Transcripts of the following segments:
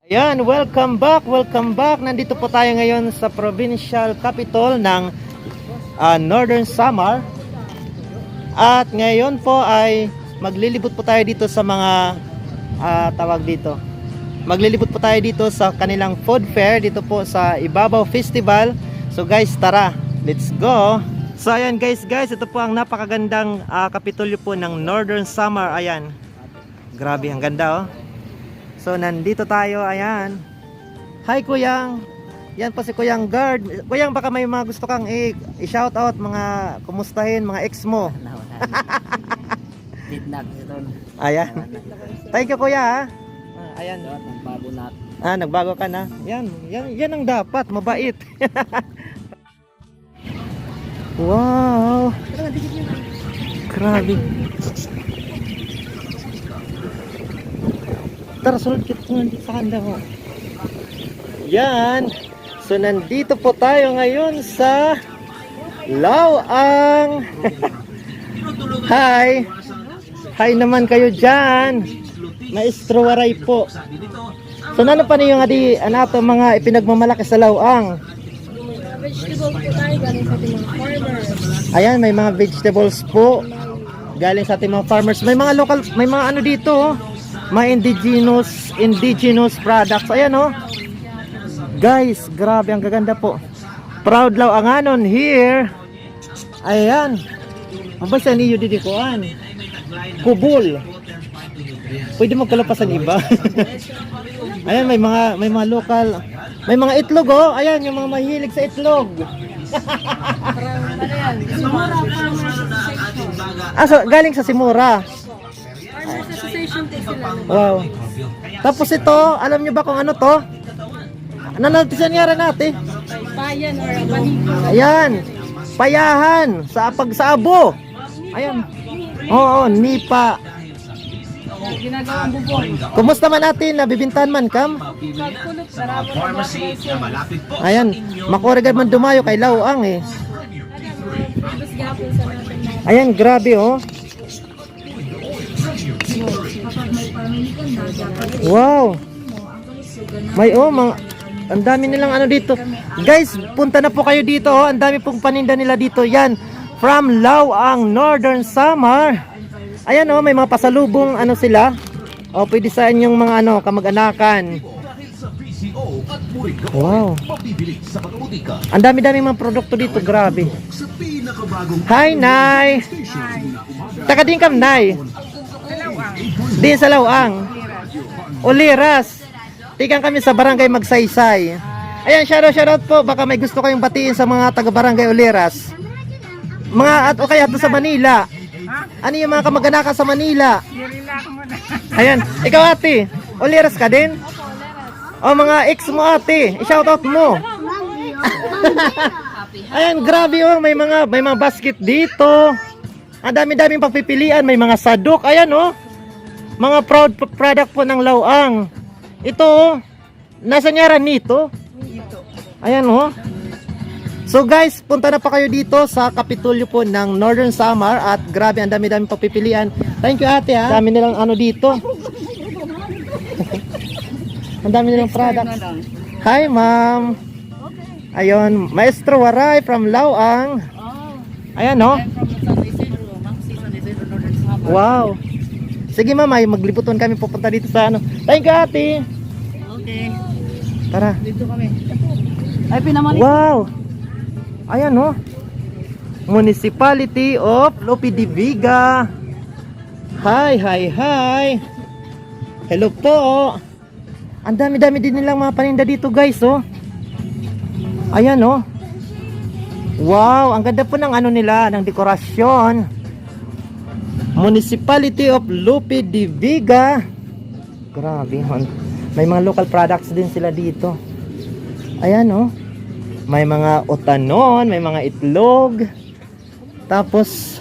Ayan, welcome back, welcome back. Nandito po tayo ngayon sa provincial capital ng Northern Samar. At ngayon po ay maglilibot po tayo dito sa mga tawag dito. Maglilibot po tayo dito sa kanilang food fair dito po sa Ibabaw Festival. So guys, tara, let's go. So ayan guys, ito po ang napakagandang kapitolyo po ng Northern Samar. Ayan. Grabe, ang ganda oh. So nandito tayo, ayan. Hi Kuyang. Yan po si Kuyang Guard. Kuyang, baka may mga gusto kang i-shout out, mga kumustahin, mga ex mo. Ayan. Thank you Kuya ha. Ayan. Nagbago na. Nagbago ka na. Yan ang dapat, mabait. Wow. Grabe. Tara, sulod kita nandito sa kanda mo. Yan. So, nandito po tayo ngayon sa Lawang. Hi. Hi naman kayo dyan. Maestro Waray po. So, ano pa niyo nga mga ipinagmamalaki sa Lawang? Vegetables po tayo galing sa ating mga farmers. Ayan, may mga vegetables po galing sa ating mga farmers. May mga local, may mga ano dito oh. Mga indigenous products. Ayan oh. Guys, grabe ang gaganda po. Proud Lawanganon here. Ayan. Mabasa niyo didikuan. Kubul. Pwede mo kalapasan iba. Ayan, may mga local. May mga itlog oh. Ayan, yung mga mahilig sa itlog. So galing sa Simura. Farmers Association po sila. Wow. Tapos ito, alam nyo ba kung ano to? Ano natin natin? Payan or abanico. Ayan. Payahan sa abo. Ayan. Oo, nipa. Ginagawang bubong. Kumusta man natin? Nabibintahan man kam? Pagkulot, sarap na mga Ayan. Makorigad man dumayo kay Lawang eh. Tapos gapon sa natin mga Ayan, grabe oh. Wow. May ang dami nilang ano dito. Guys, punta na po kayo dito oh. Ang dami pong paninda nila dito. Yan, from Lawang, Northern Samar. Ayan oh, may mga pasalubong ano sila. O pwede sa inyong mga kamag-anakan. Wow. Ang dami-dami mga produkto dito, grabe. Hi, Nay. Taka din kam, Nay. Din sa Lawang. Uliras. Tigang kami sa barangay Magsaysay. Ayan, shoutout po. Baka may gusto kayong batiin sa mga taga-barangay Uliras. Mga o kaya ato sa Manila. Ano yung mga kamag-anak sa Manila? Ayan, ikaw ate. Uliras ka din? O mga ex mo ate. I-shoutout mo. Ayan, grabe oh. May mga basket dito. Ang dami-daming pagpipilian. May mga sadok. Ayan oh. Mga proud product po ng Lawang. Ito oh. Nasa nyaran nito. Ayan oh. So guys, punta na pa kayo dito sa kapitolyo po ng Northern Samar. At grabe, ang dami-daming pagpipilian. Thank you ate ha. Dami nilang ano dito. Ang dami nilang product. Hi ma'am. Ayun, Maestro Waray from Lawang. Ayan oh. Wow. Sige mama, magliputon kami pupunta dito sa ano. Thank you ate. Okay. Tara. Dito kami. Ay, pinamali. Wow. Ayan oh. Municipality of Lope de Vega. Hi. Hello po. Ang dami-dami din nilang mga paninda dito guys oh. Ayan oh. Wow, ang ganda po ng ano nila, ng dekorasyon. Municipality of Lope de Vega. Grabe, may mga local products din sila dito. Ayan oh. May mga otanon, may mga itlog. Tapos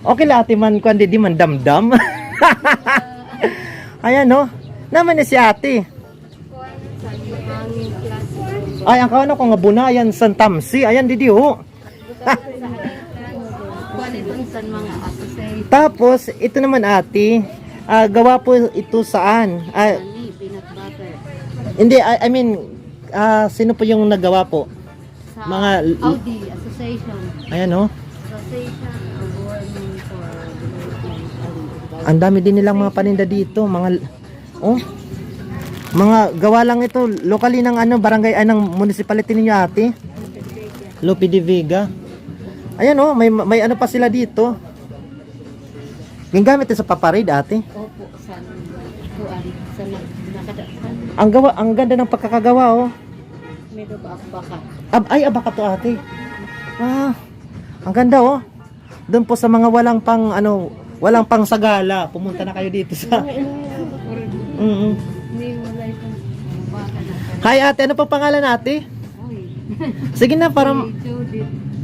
okay la ate man kundi di man damdam. Ayan oh. Naman ni si ate. Ay, ang kaano ko nga bunayan San Tamsi. Ayan didi oh. Tapos ito naman ate, gawa po ito saan? Peanut butter. Hindi, I mean, sino po yung naggawa po? Sa Mga Audi Association. ayan oh. Association of Women for Development. Ang dami din nilang mga paninda dito, mga mga gawa lang ito locally ng barangay ng municipality ninyo, ate. Lope de Vega. Ayan oh, may ano pa sila dito. Ginagamit ito sa paparid, ate. Opo, sa kuan sa nakadaan. Ang ganda ng pagkakagawa oh. Medyo baka. Ay, abaka to, ate. Ang ganda oh. Doon po sa mga walang pang sagala, pumunta na kayo dito sa. Hi ate, ano pa pangalan ate? Sige na, parang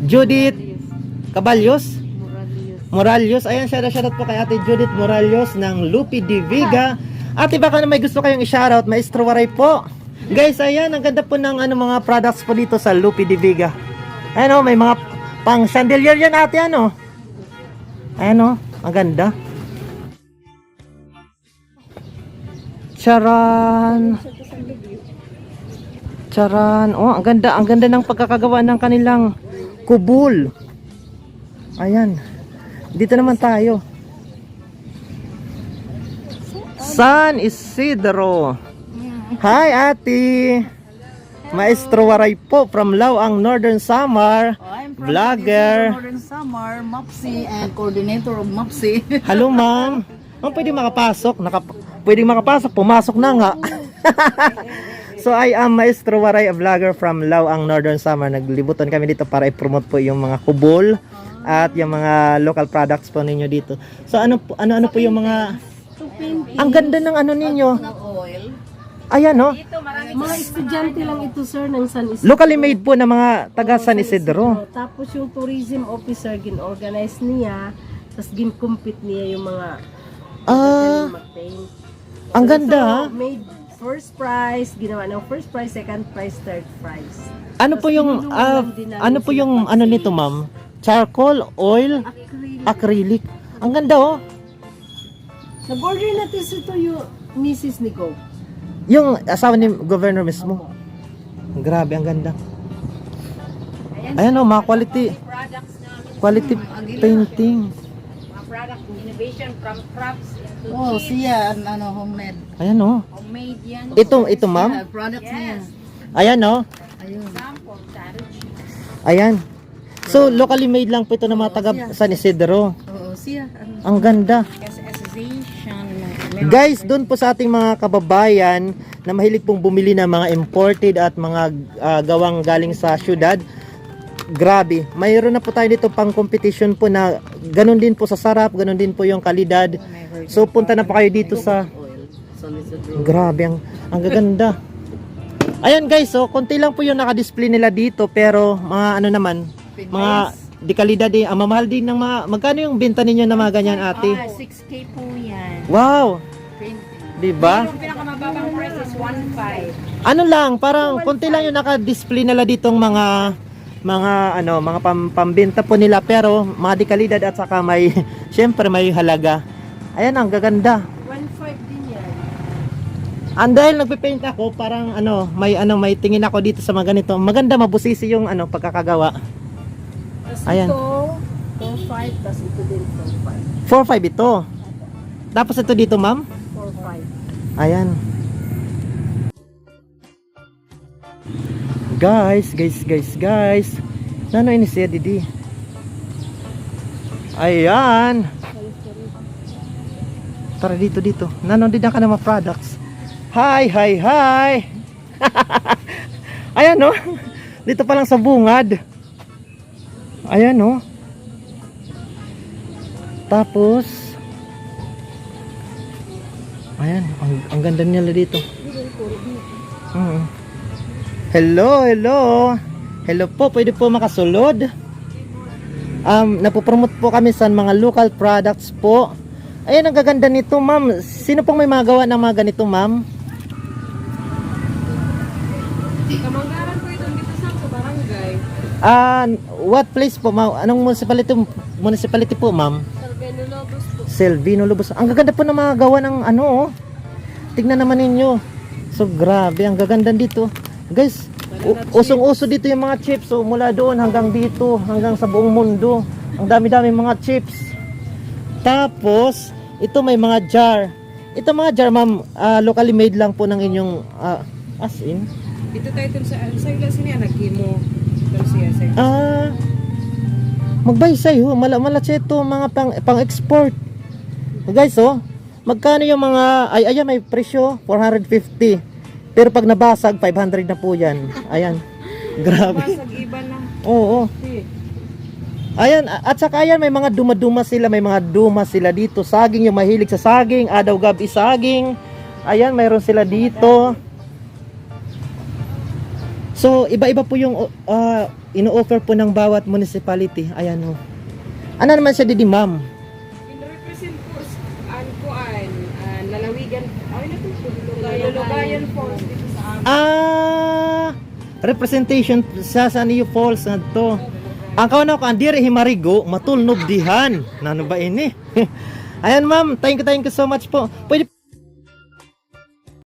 Judith Caballos Moralios. Ayan, shoutout po kay ate Judith Moralios ng Lope de Vega. Ate, baka na may gusto kayong i-shoutout, Maestro Waray po. Guys, ayan, ang ganda po ng mga products po dito sa Lope de Vega. Ayan may mga pang chandelier yan ate, Ayan ang ganda. Charan. Ang ganda ng pagkakagawa ng kanilang kubul. Ayan. Dito naman tayo. San Isidro. Hi, ate. Maestro Waray po from Lawang, Northern Samar. I'm from Vlogger. Northern Samar, MAPSI, and coordinator of MAPSI. Hello, ma'am. Pwede makapasok. Pwede makapasok. Pumasok na nga. So, I am Maestro Waray, a vlogger from Lawang, Northern Samar. Naglibutan kami dito para i-promote po yung mga kubol at yung mga local products po ninyo dito. So, ano po yung mga... Ang ganda ng ninyo. Oil. Ayan, no? Mga estudyante lang ito, sir, ng San Isidro. Locally made po ng mga taga San Isidro. Tapos yung tourism officer, gin-organize niya, tapos gin-compete niya yung mga mag-paint. Ang ganda, ha? So, made first prize, ginawa ng first prize, second prize, third prize. Ano po yung nito, ma'am? Charcoal, oil, acrylic. Ang ganda, oh. Nag-order natin ito yung Mrs. Nico. Yung asawa ni governor mismo. Grabe, ang ganda. Ayan, oh, mga quality painting. Product innovation from crops into Oh, siya, homemade. Ayan, oh. homemade yan. Ito, ma'am. Products niya. Ayan, oh. Ayun. Sample, Ayan. So, locally made lang po ito ng mga taga San Isidro. Oo, siya. Ang ganda. association. Guys, doon po sa ating mga kababayan na mahilig pong bumili ng mga imported at mga gawang galing sa syudad, grabe, mayroon na po tayo dito pang competition po na ganun din po sa sarap, ganun din po yung kalidad. So punta na po kayo dito sa grabe, ang gaganda. Ayan guys, so konti lang po yung naka-display nila dito, pero mga naman, mga di kalidad din, mamahal din ng mga, magkano yung benta ninyo na mga ganyan, ate? 6K po yan. Wow! Diba? Yung pinakamababang price is 1.5. Ano lang, parang konti lang yung naka-display nila ditong mga pambenta po nila, pero mga di kalidad at saka may syempre may halaga. Ayan, ang gaganda. 1.5 din yan. And dahil nagpe-paint ako, parang may tingin ako dito sa mga ganito. Maganda, mabusisi yung pagkakagawa. Tapos Ayan. ito, 4.5, tapos ito din 4.5. 4.5 ito. Tapos ito dito, ma'am. 4.5. Ayan. Guys. Nano ini siya, Didi? Ayan. Tara dito. Nano din ka na mga products. Hi. Ayan, no? Dito pa lang sa bungad. Ayan, no? Tapos ayan, ang ganda nila dito. Hello po, pwede po makasulod. Napopromote po kami sa mga local products po. Ayan, ang gaganda nito, ma'am. Sino pong may magawa ng mga ganito, ma'am? Kamanggaran po ito dito sa barangay. What place po, ma'am? Anong municipality po, ma'am? Salvino Lobos po. Selvino Lubos. Ang gaganda po ng mga gawa ng oh. Tignan naman ninyo. So grabe, ang gaganda dito. Guys, usong-uso dito yung mga chips. So mula doon hanggang dito, hanggang sa buong mundo. Ang dami-dami mga chips. Tapos, ito may mga jar. Ito mga jar, ma'am, locally made lang po ng inyong as in. Ito tayo sa ila siniya nagkimo. Ito siya sa Magbaysay ho, malatse ito mga pang-export. Guys, oh, magkano yung mga, ayan may presyo, 450. Pero pag nabasag, 500 na po yan. Ayan, grabe. Basag iba na. Oo. Ayan, at saka ayan, may mga duma-duma sila, may mga duma sila dito. Saging, yung mahilig sa saging, adaw gabi saging. Ayan, mayroon sila dito. So, iba-iba po yung ino-offer po ng bawat municipality. Ayan ho. Ano naman siya didi, ma'am? In-represent po an lalawigan. Ay na to, Lugayan Falls dito sa amin. Representation sa Niyo Falls na to. Ang kauna ko, andiri himarigo, matulnog dihan. Nano ba ini? Ayan ma'am, thank you so much po. Pwede